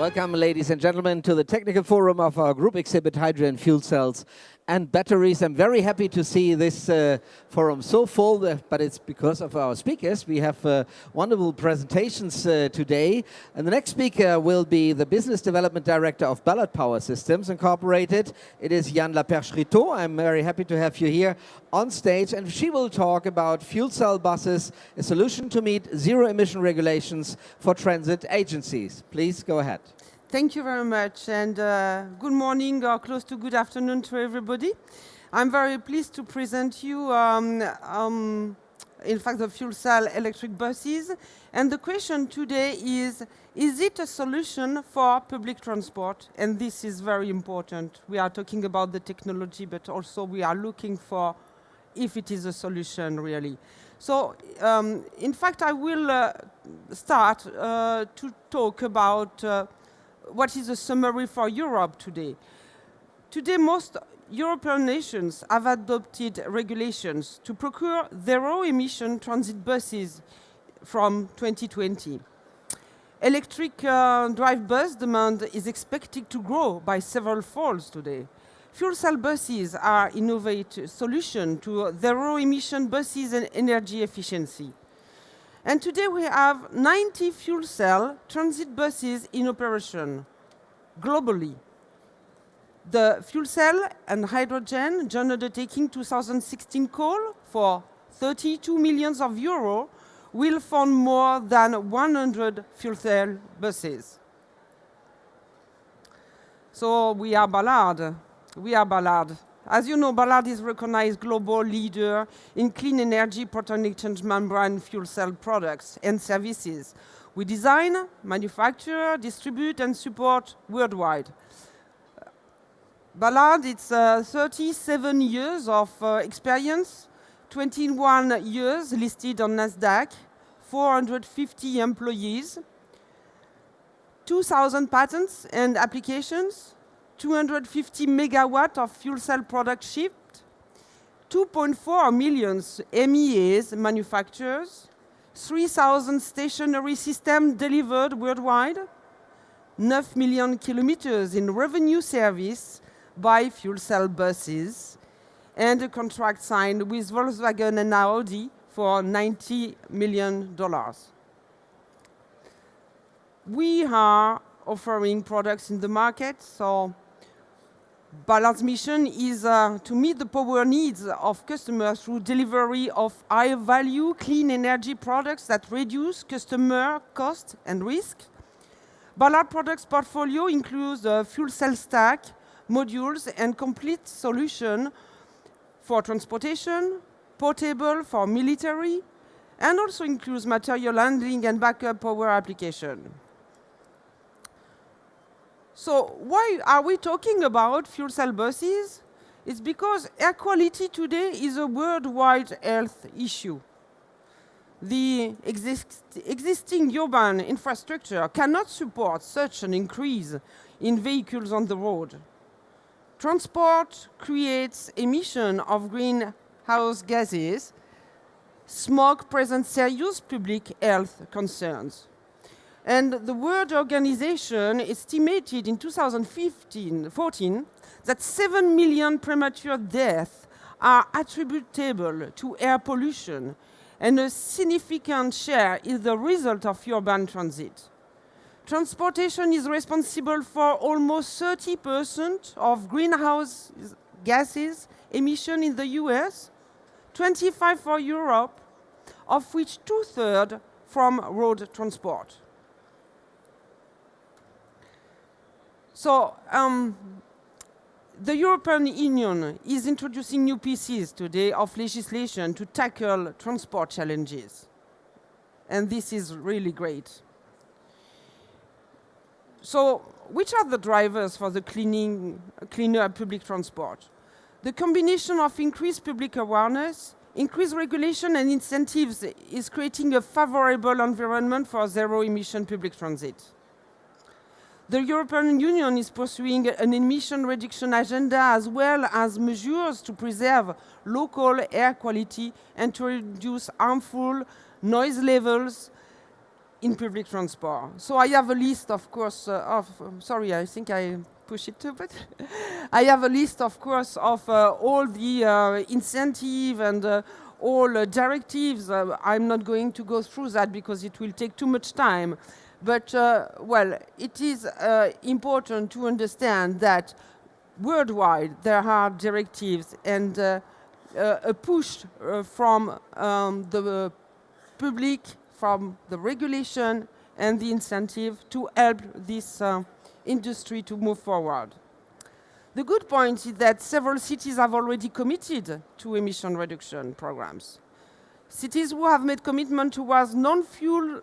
Welcome, ladies and gentlemen, to the technical forum of our group exhibit, Hydrogen Fuel Cells and Batteries. I'm very happy to see this forum so full, but it's because of our speakers. We have wonderful presentations today. And the next speaker will be the Business Development Director of Ballard Power Systems Incorporated. It is Yane Laperche-Riteau. I'm very happy to have you here on stage. And she will talk about fuel cell buses, a solution to meet zero-emission regulations for transit agencies. Please go ahead. Thank you very much, and good morning or close to good afternoon to everybody. I'm very pleased to present you, in fact, the fuel cell electric buses. And the question today is it a solution for public transport? And this is very important. We are talking about the technology, but also we are looking for if it is a solution, really. So, in fact, I will start to talk about what is a summary for Europe today. Today, most European nations have adopted regulations to procure zero-emission transit buses from 2020. Electric drive bus demand is expected to grow by several folds today. Fuel cell buses are an innovative solution to zero-emission buses and energy efficiency. And today we have 90 fuel cell transit buses in operation globally. The fuel cell and hydrogen joint undertaking 2016 call for 32 million euros will fund more than 100 fuel cell buses. So we are Ballard. We are Ballard. As you know, Ballard is recognized global leader in clean energy proton exchange membrane fuel cell products and services. We design, manufacture, distribute, and support worldwide. Ballard, it's 37 years of experience, 21 years listed on NASDAQ, 450 employees, 2,000 patents and applications, 250 megawatt of fuel cell product shipped, 2.4 million MEAs manufacturers, 3,000 stationary systems delivered worldwide, 9 million kilometers in revenue service by fuel cell buses, and a contract signed with Volkswagen and Audi for $90 million. We are offering products in the market, so Ballard's mission is to meet the power needs of customers through delivery of high-value, clean energy products that reduce customer cost and risk. Ballard products portfolio includes a fuel cell stack, modules, and complete solution for transportation, portable for military, and also includes material handling and backup power application. So why are we talking about fuel cell buses? It's because air quality today is a worldwide health issue. The existing urban infrastructure cannot support such an increase in vehicles on the road. Transport creates emission of greenhouse gases. Smoke presents serious public health concerns. And the World Organization estimated in 2014 that 7 million premature deaths are attributable to air pollution, and a significant share is the result of urban transit. Transportation is responsible for almost 30% of greenhouse gases emission in the US, 25% for Europe, of which 2/3 from road transport. So, the European Union is introducing new pieces today of legislation to tackle transport challenges. And this is really great. So, which are the drivers for the cleaner public transport? The combination of increased public awareness, increased regulation and incentives is creating a favorable environment for zero-emission public transit. The European Union is pursuing an emission reduction agenda as well as measures to preserve local air quality and to reduce harmful noise levels in public transport. So I have a list, of course, sorry, I think I push it too bit. I have a list, of course, of all the incentive and all directives. I'm not going to go through that because it will take too much time. But, well, it is important to understand that worldwide there are directives and a push from the public, from the regulation and the incentive to help this industry to move forward. The good point is that several cities have already committed to emission reduction programs. Cities who have made commitment towards non-fossil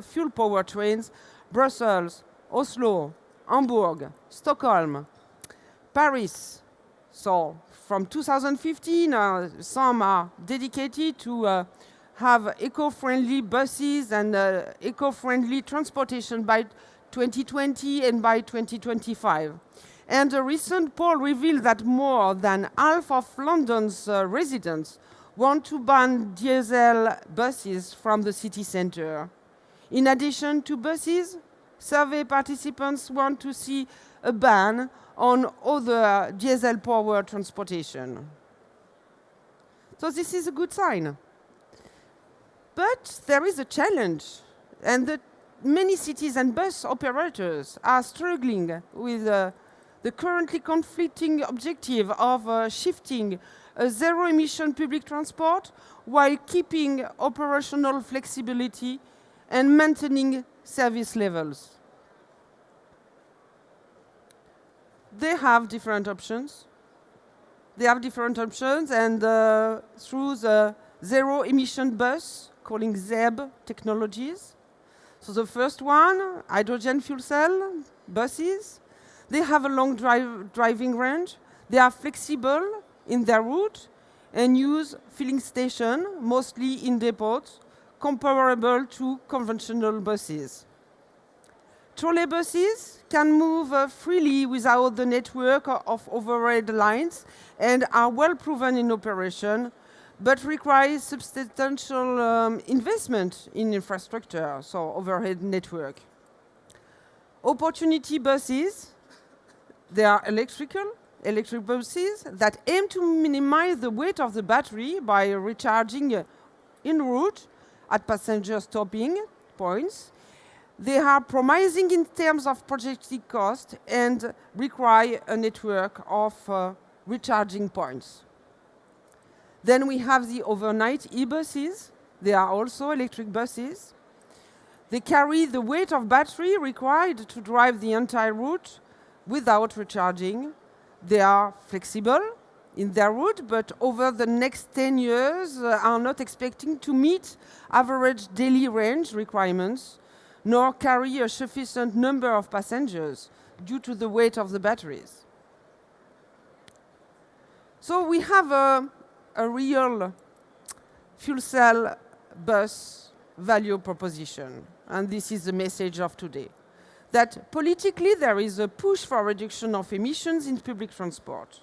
fuel powertrains: Brussels, Oslo, Hamburg, Stockholm, Paris. So from 2015, some are dedicated to have eco-friendly buses and eco-friendly transportation by 2020 and by 2025. And a recent poll revealed that more than half of London's residents want to ban diesel buses from the city centre. In addition to buses, survey participants want to see a ban on other diesel-powered transportation. So this is a good sign. But there is a challenge, and many cities and bus operators are struggling with the currently conflicting objective of shifting a zero-emission public transport while keeping operational flexibility and maintaining service levels. They have different options. And through the zero-emission bus, calling ZEB technologies. So the first one, hydrogen fuel cell buses. They have a long driving range. They are flexible in their route and use filling station, mostly in depots, comparable to conventional buses. Trolley buses can move freely without the network of overhead lines and are well proven in operation, but require substantial investment in infrastructure, so overhead network. Opportunity buses, they are electric buses that aim to minimize the weight of the battery by recharging en route at passenger stopping points. They are promising in terms of projected cost and require a network of recharging points. Then we have the overnight e-buses. They are also electric buses. They carry the weight of battery required to drive the entire route without recharging. They are flexible in their route, but over the next 10 years are not expecting to meet average daily range requirements, nor carry a sufficient number of passengers due to the weight of the batteries. So we have a real fuel cell bus value proposition, and this is the message of today. That politically there is a push for reduction of emissions in public transport.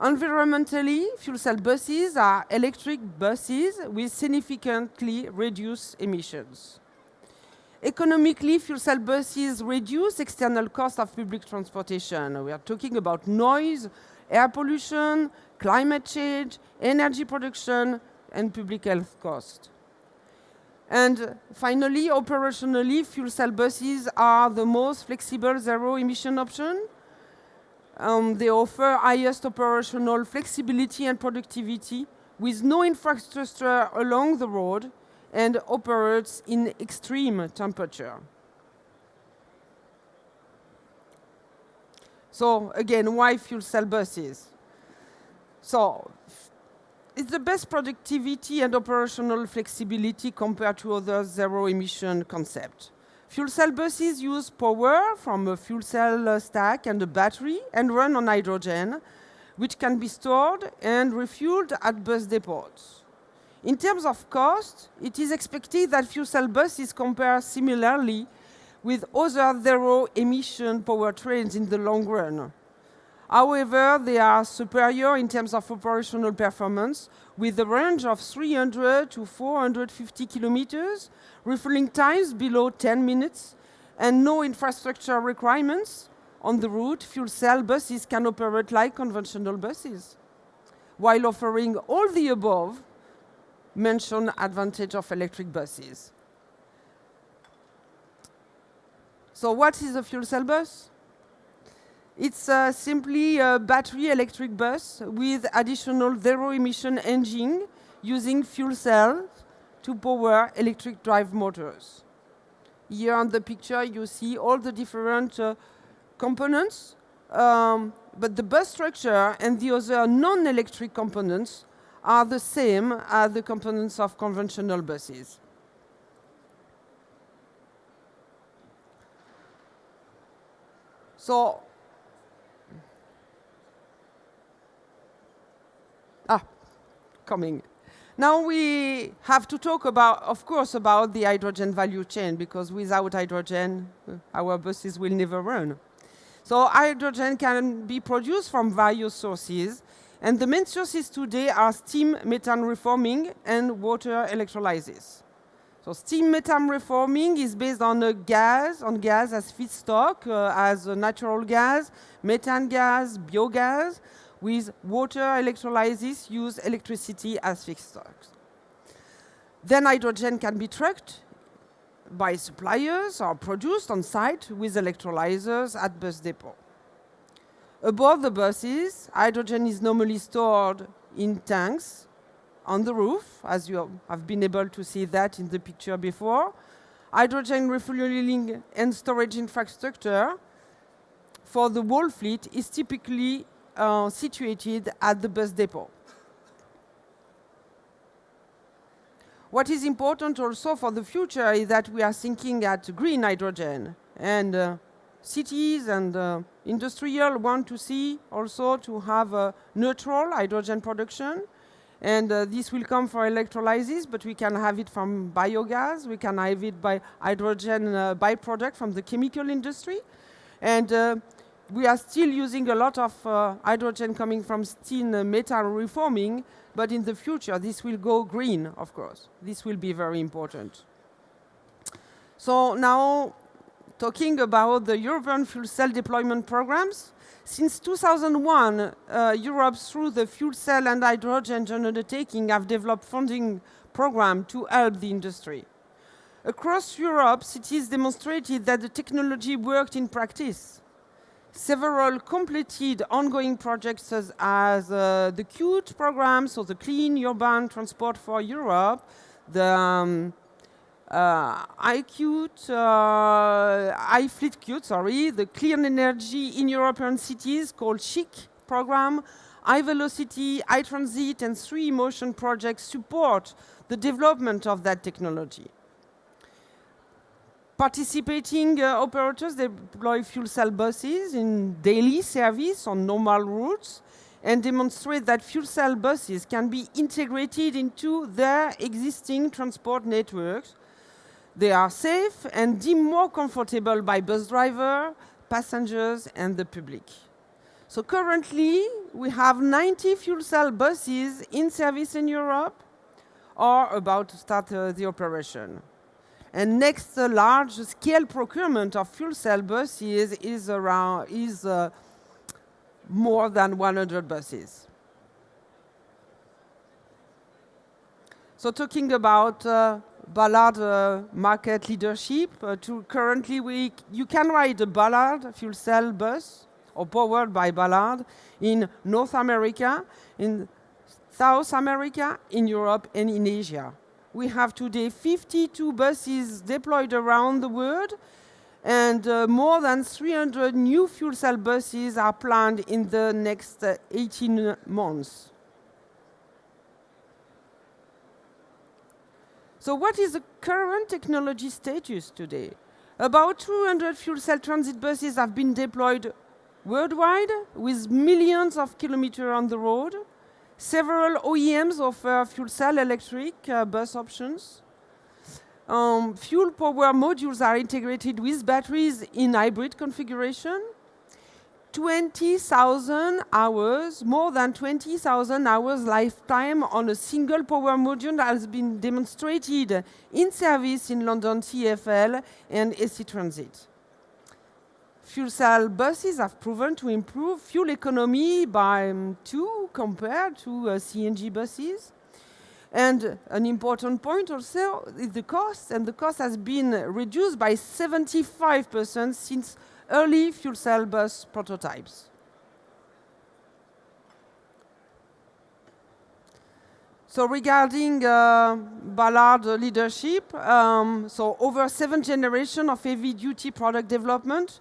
Environmentally, fuel cell buses are electric buses with significantly reduced emissions. Economically, fuel cell buses reduce external costs of public transportation. We are talking about noise, air pollution, climate change, energy production, and public health costs. And finally, operationally, fuel cell buses are the most flexible zero-emission option. They offer highest operational flexibility and productivity with no infrastructure along the road and operates in extreme temperature. So again, why fuel cell buses? So it's the best productivity and operational flexibility compared to other zero-emission concepts. Fuel cell buses use power from a fuel cell stack and a battery and run on hydrogen, which can be stored and refueled at bus depots. In terms of cost, it is expected that fuel cell buses compare similarly with other zero-emission powertrains in the long run. However, they are superior in terms of operational performance, with a range of 300 to 450 kilometers, refueling times below 10 minutes, and no infrastructure requirements on the route. Fuel cell buses can operate like conventional buses, while offering all the above mentioned advantage of electric buses. So what is a fuel cell bus? It's simply a battery electric bus with additional zero-emission engine using fuel cells to power electric drive motors. Here on the picture you see all the different components, but the bus structure and the other non-electric components are the same as the components of conventional buses. So, coming. Now we have to talk about, of course, about the hydrogen value chain, because without hydrogen, our buses will never run. So hydrogen can be produced from various sources, and the main sources today are steam methane reforming and water electrolysis. So steam methane reforming is based on gas as feedstock, as natural gas, methane gas, biogas, with water electrolysis use electricity as feedstocks. Then hydrogen can be trucked by suppliers or produced on site with electrolyzers at bus depot. Aboard the buses, hydrogen is normally stored in tanks on the roof, as you have been able to see that in the picture before. Hydrogen refueling and storage infrastructure for the whole fleet is typically situated at the bus depot. What is important also for the future is that we are thinking at green hydrogen, and cities and industrial want to see also to have a neutral hydrogen production, and this will come for electrolysis, but we can have it from biogas, we can have it by hydrogen byproduct from the chemical industry, and we are still using a lot of hydrogen coming from steam methane reforming, but in the future this will go green, of course. This will be very important. So now, talking about the European fuel cell deployment programs, since 2001, Europe, through the fuel cell and hydrogen joint undertaking, have developed funding program to help the industry. Across Europe, cities demonstrated that the technology worked in practice. Several completed ongoing projects such as the CUTE program, so the Clean Urban Transport for Europe, the iFleet CUTE, the Clean Energy in European Cities called CHIC program, FCvelocity, iTransit, and 3Emission projects support the development of that technology. Participating operators deploy fuel cell buses in daily service on normal routes and demonstrate that fuel cell buses can be integrated into their existing transport networks. They are safe and deemed more comfortable by bus drivers, passengers, and the public. So currently, we have 90 fuel cell buses in service in Europe or about to start the operation. And next large-scale procurement of fuel cell buses is more than 100 buses. So talking about Ballard market leadership, currently you can ride a Ballard fuel cell bus or powered by Ballard in North America, in South America, in Europe, and in Asia. We have today 52 buses deployed around the world, and more than 300 new fuel cell buses are planned in the next 18 months. So what is the current technology status today? About 200 fuel cell transit buses have been deployed worldwide with millions of kilometers on the road. Several OEMs offer fuel cell electric bus options. Fuel power modules are integrated with batteries in hybrid configuration. 20,000 hours, more than 20,000 hours lifetime on a single power module that has been demonstrated in service in London TfL and AC Transit. Fuel cell buses have proven to improve fuel economy by 2 compared to CNG buses. And an important point also is the cost, and the cost has been reduced by 75% since early fuel cell bus prototypes. So regarding Ballard leadership, so over 7 generations of heavy-duty product development,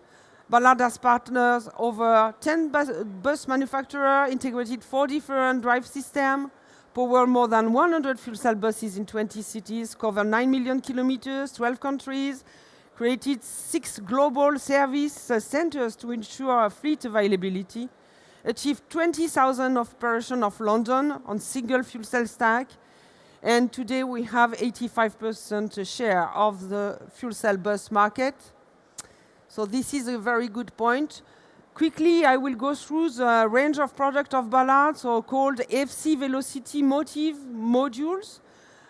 Ballard has partners over 10 bus manufacturers, integrated 4 different drive systems, power more than 100 fuel cell buses in 20 cities, cover 9 million kilometers, 12 countries, created 6 global service centers to ensure fleet availability, achieved 20,000 operations of London on single fuel cell stack, and today we have 85% share of the fuel cell bus market. So this is a very good point. Quickly, I will go through the range of products of Ballard, so called FCvelocity motive modules.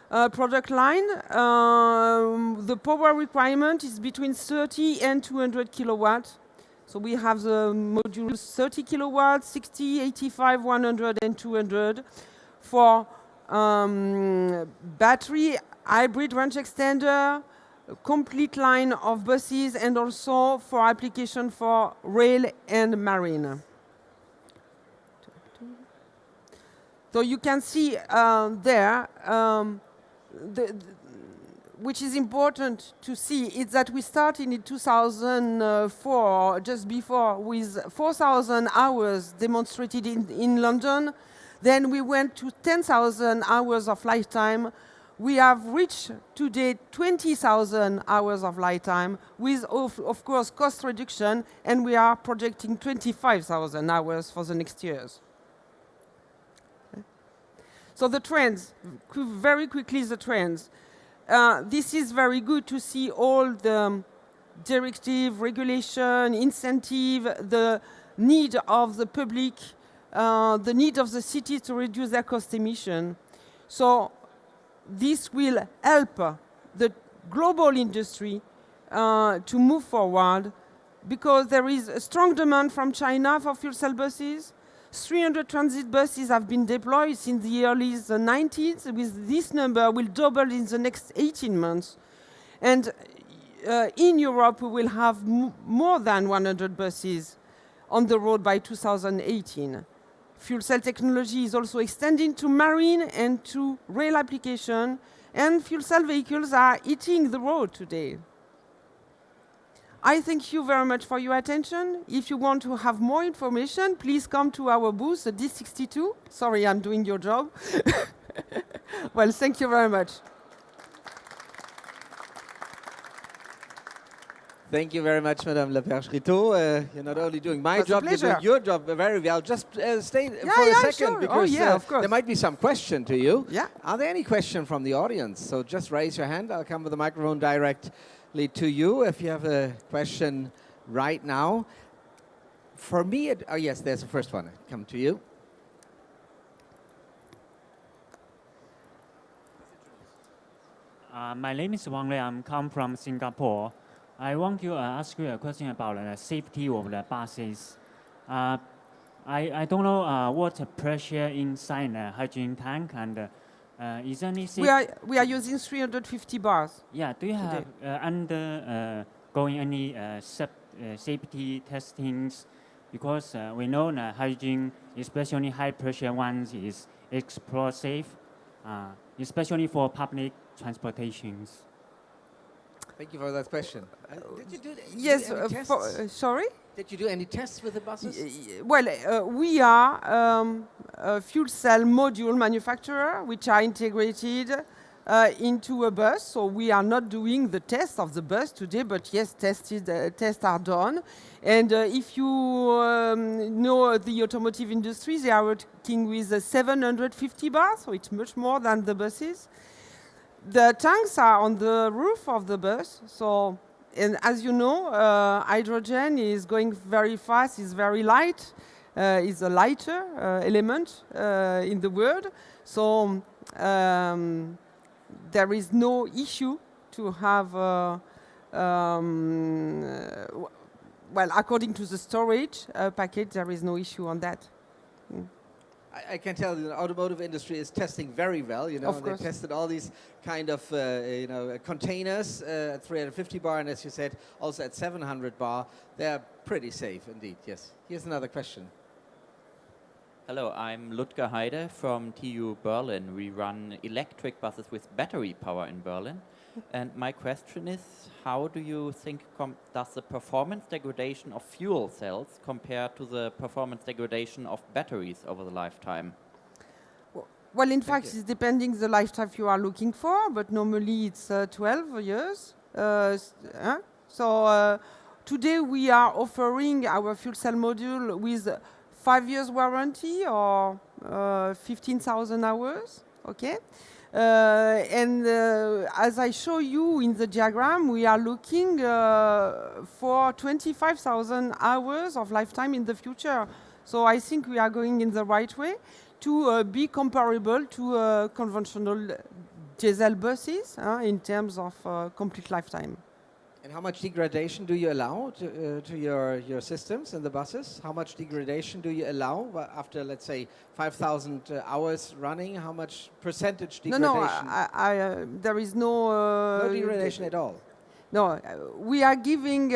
Product line, the power requirement is between 30 and 200 kilowatts. So we have the modules 30 kilowatts, 60, 85, 100, and 200 for battery, hybrid range extender, a complete line of buses, and also for application for rail and marine. So you can see there, which is important to see, is that we started in 2004, just before, with 4,000 hours demonstrated in London. Then we went to 10,000 hours of lifetime. We have reached today 20,000 hours of lifetime with, of course, cost reduction, and we are projecting 25,000 hours for the next years. So the trends, very quickly the trends. This is very good to see all the directive, regulation, incentive, the need of the public, the need of the city to reduce their cost emission. So this will help the global industry to move forward, because there is a strong demand from China for fuel cell buses. 300 transit buses have been deployed since the early 90s. With this number will double in the next 18 months. And in Europe, we will have more than 100 buses on the road by 2018. Fuel cell technology is also extending to marine and to rail application, and fuel cell vehicles are hitting the road today. I thank you very much for your attention. If you want to have more information, please come to our booth, D62. Sorry, I'm doing your job. Well, thank you very much. Thank you very much, Madame Laperche-Riteau. You're not only doing my job, you're pleasure. doing your job very well. Just stay for a second, sure. because Of course. there might be some question to you. Yeah. Are there any question from the audience? So just raise your hand. I'll come with the microphone directly to you if you have a question right now. For me, oh yes, there's the first one. Come to you. My name is Wang Lei. I'm come from Singapore. I want to ask you a question about the safety of the buses. I don't know what pressure inside the hydrogen tank, and is there any We are using 350 bars. Yeah, do you have undergoing any safety testings? Because we know that hydrogen, especially high pressure ones, is explosive, especially for public transportations. Thank you for that question. Did you do Yes, any tests? sorry? Did you do any tests with the buses? Well, we are a fuel cell module manufacturer, which are integrated into a bus. So we are not doing the test of the bus today, but yes, tests are done. And if you know the automotive industry, they are working with 750 bars, so it's much more than the buses. The tanks are on the roof of the bus, so And as you know, hydrogen is going very fast, is very light, is a lighter element in the world. So there is no issue to have, well, according to the storage package, there is no issue on that. I can tell the automotive industry is testing very well. You know, Of course. they tested all these kind of containers at 350 bar, and as you said, also at 700 bar. They're pretty safe indeed. Yes. Here's another question. Hello, I'm Ludger Heide from TU Berlin. We run electric buses with battery power in Berlin. And my question is, how do you think does the performance degradation of fuel cells compare to the performance degradation of batteries over the lifetime? Well, in fact, it's depending the lifetime you are looking for, but normally it's 12 years. So today we are offering our fuel cell module with 5 years warranty or 15,000 hours, okay? And as I show you in the diagram, we are looking for 25,000 hours of lifetime in the future. So I think we are going in the right way to be comparable to conventional diesel buses in terms of complete lifetime. And how much degradation do you allow to your systems in the buses? How much degradation do you allow after, let's say, 5,000 hours running? How much percentage degradation? No, there is no... no degradation at all? No, we are giving,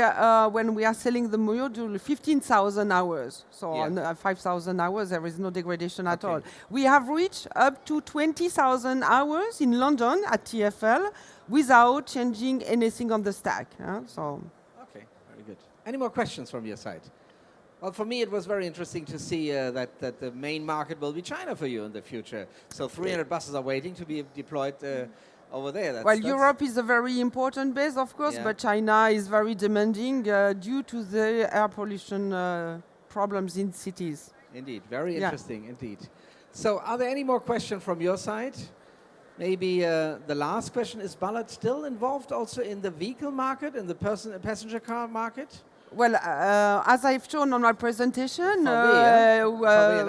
when we are selling the module, 15,000 hours. So on 5,000 hours, there is no degradation at all. We have reached up to 20,000 hours in London at TfL without changing anything on the stack. So. Okay, very good. Any more questions from your side? Well, for me, it was very interesting to see that the main market will be China for you in the future. So 300 buses are waiting to be deployed over there. Well, Europe is a very important base, of course, but China is very demanding due to the air pollution problems in cities. Indeed, very interesting indeed. So are there any more questions from your side? Maybe the last question, is Ballard still involved also in the vehicle market, in the passenger car market? Well, as I've shown on my presentation,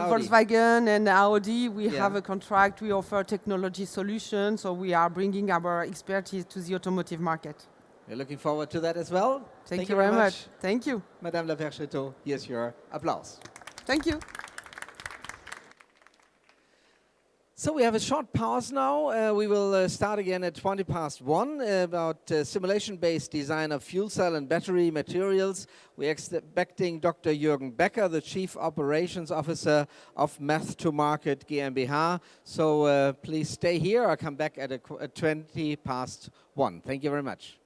Volkswagen and Audi, we have a contract, we offer technology solutions, so we are bringing our expertise to the automotive market. We're looking forward to that as well. Thank you very much. Thank you. Madame Laperche-Riteau, here's your applause. Thank you. So we have a short pause now. We will start again at 1:20 about simulation-based design of fuel cell and battery materials. We're expecting Dr. Jürgen Becker, the Chief Operations Officer of Math2Market GmbH. So please stay here or come back at 1:20. Thank you very much.